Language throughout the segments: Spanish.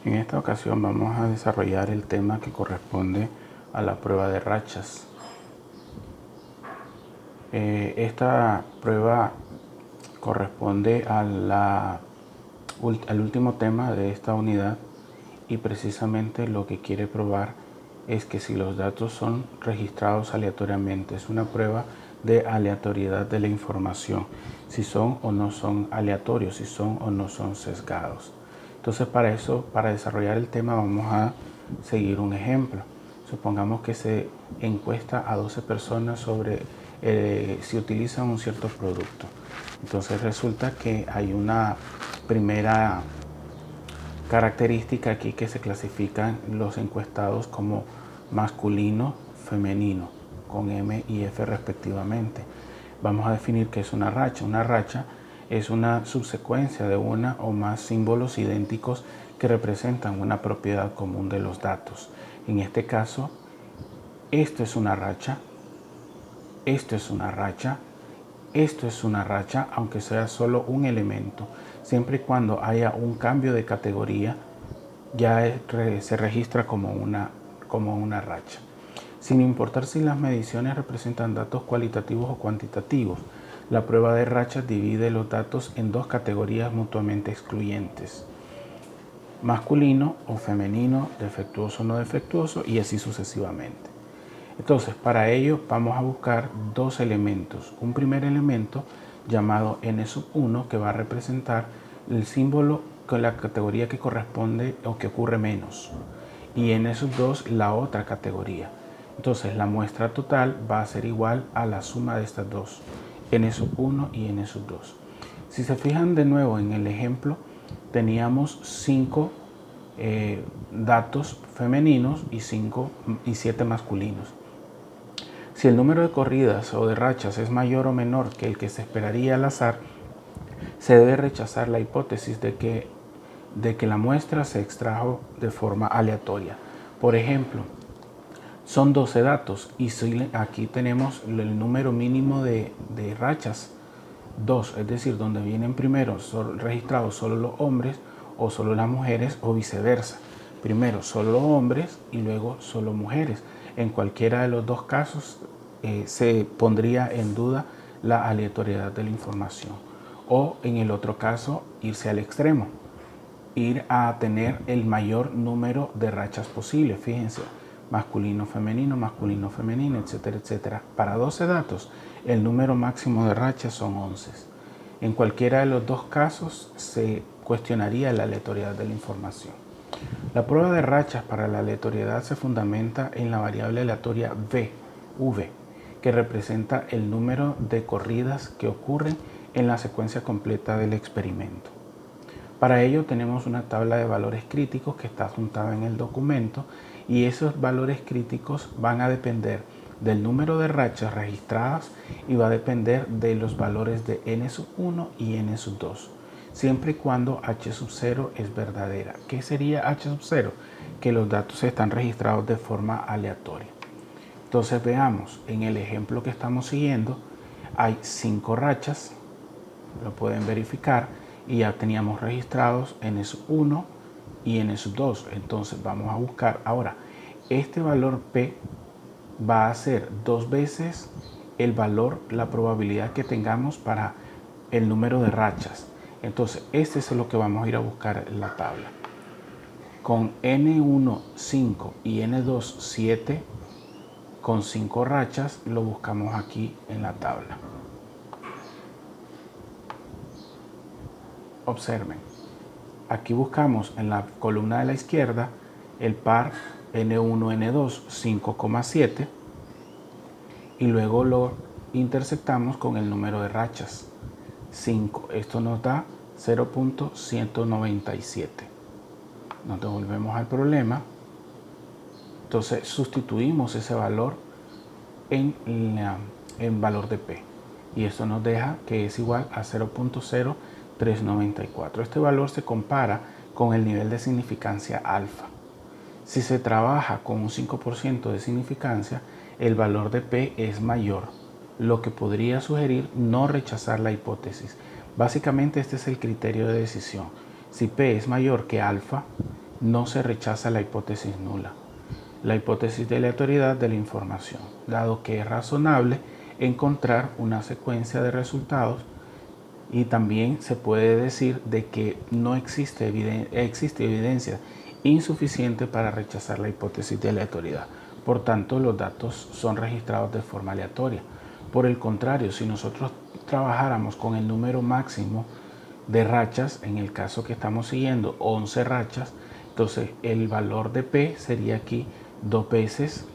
En esta ocasión vamos a desarrollar el tema que corresponde a la prueba de rachas. Esta prueba corresponde al último tema de esta unidad y precisamente lo que quiere probar es que si los datos son registrados aleatoriamente, es una prueba de aleatoriedad de la información, si son o no son aleatorios, si son o no son sesgados. Entonces para desarrollar el tema vamos a seguir un ejemplo. Supongamos que se encuesta a 12 personas sobre si utilizan un cierto producto. Entonces resulta que hay una primera característica aquí que se clasifican los encuestados como masculino, femenino, con M y F respectivamente. Vamos a definir qué es una racha. Una racha es una subsecuencia de una o más símbolos idénticos que representan una propiedad común de los datos. En este caso, esto es una racha, esto es una racha, esto es una racha, aunque sea solo un elemento. Siempre y cuando haya un cambio de categoría, ya se registra como una racha. Sin importar si las mediciones representan datos cualitativos o cuantitativos, la prueba de rachas divide los datos en dos categorías mutuamente excluyentes: masculino o femenino, defectuoso o no defectuoso, y así sucesivamente. Entonces, para ello vamos a buscar dos elementos. Un primer elemento llamado n1 que va a representar el símbolo con la categoría que corresponde o que ocurre menos, y n2 la otra categoría. Entonces la muestra total va a ser igual a la suma de estas dos, n1 y n2. Si se fijan de nuevo en el ejemplo, teníamos 5 datos femeninos y 7 masculinos. Si el número de corridas o de rachas es mayor o menor que el que se esperaría al azar, se debe rechazar la hipótesis de que la muestra se extrajo de forma aleatoria. Por ejemplo, son 12 datos y aquí tenemos el número mínimo de rachas, 2, es decir, donde vienen primero registrados solo los hombres o solo las mujeres, o viceversa. Primero solo hombres y luego solo mujeres. En cualquiera de los dos casos se pondría en duda la aleatoriedad de la información. O en el otro caso, irse al extremo, ir a tener el mayor número de rachas posible. Fíjense, masculino, femenino, etcétera, etcétera. Para 12 datos, el número máximo de rachas son 11. En cualquiera de los dos casos se cuestionaría la aleatoriedad de la información. La prueba de rachas para la aleatoriedad se fundamenta en la variable aleatoria V, que representa el número de corridas que ocurren en la secuencia completa del experimento. Para ello tenemos una tabla de valores críticos que está adjuntada en el documento, y esos valores críticos van a depender del número de rachas registradas y va a depender de los valores de n1 y n2, siempre y cuando h0 es verdadera. ¿Qué sería h0? Que los datos están registrados de forma aleatoria. Entonces veamos, en el ejemplo que estamos siguiendo hay 5 rachas, lo pueden verificar, y ya teníamos registrados n1 y n2. Entonces vamos a buscar ahora, este valor p va a ser 2 veces el valor, la probabilidad que tengamos para el número de rachas. Entonces este es lo que vamos a ir a buscar en la tabla. Con n1 5 y n2 7, con 5 rachas lo buscamos aquí en la tabla. Observen, aquí buscamos en la columna de la izquierda el par n1, n2, 5,7, y luego lo intersectamos con el número de rachas, 5. Esto nos da 0.197. Nos devolvemos al problema. Entonces sustituimos ese valor en valor de P, y esto nos deja que es igual a 0.0394. Este valor se compara con el nivel de significancia alfa. Si se trabaja con un 5% de significancia, el valor de P es mayor, lo que podría sugerir no rechazar la hipótesis. Básicamente este es el criterio de decisión. Si P es mayor que alfa, no se rechaza la hipótesis nula, la hipótesis de aleatoriedad de la información, dado que es razonable encontrar una secuencia de resultados, y también se puede decir de que no existe evidencia insuficiente para rechazar la hipótesis de aleatoriedad. Por tanto, los datos son registrados de forma aleatoria. Por el contrario, si nosotros trabajáramos con el número máximo de rachas, en el caso que estamos siguiendo 11 rachas, entonces el valor de P sería aquí 2 veces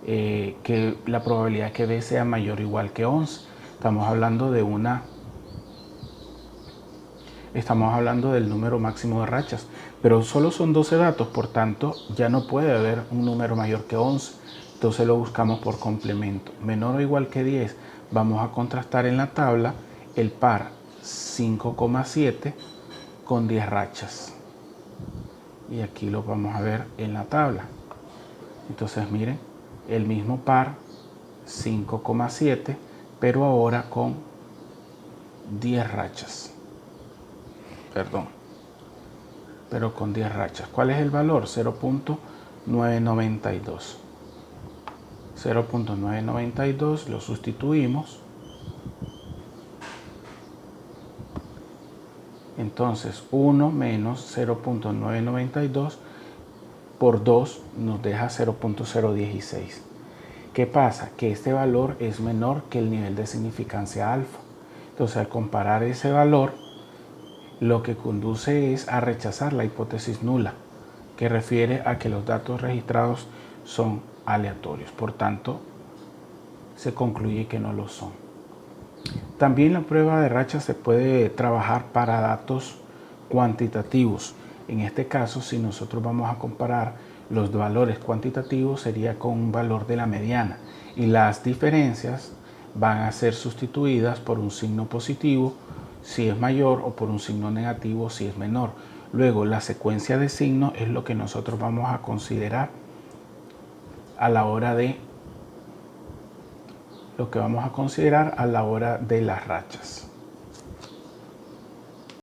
que la probabilidad que B sea mayor o igual que 11. Estamos hablando del número máximo de rachas, pero solo son 12 datos, por tanto ya no puede haber un número mayor que 11. Entonces lo buscamos por complemento. Menor o igual que 10, vamos a contrastar en la tabla el par 5,7 con 10 rachas. Y aquí lo vamos a ver en la tabla. Entonces miren, el mismo par 5,7, pero ahora con 10 rachas. Pero con 10 rachas. ¿Cuál es el valor? 0.992. 0.992 lo sustituimos. Entonces 1 menos 0.992 por 2 nos deja 0.016. ¿Qué pasa? Que este valor es menor que el nivel de significancia alfa. Entonces al comparar ese valor, lo que conduce es a rechazar la hipótesis nula, que refiere a que los datos registrados son aleatorios. Por tanto, se concluye que no lo son. También la prueba de rachas se puede trabajar para datos cuantitativos. En este caso, si nosotros vamos a comparar los valores cuantitativos, sería con un valor de la mediana, y las diferencias van a ser sustituidas por un signo positivo si es mayor o por un signo negativo si es menor. Luego, la secuencia de signos es lo que nosotros vamos a considerar a la hora de las rachas.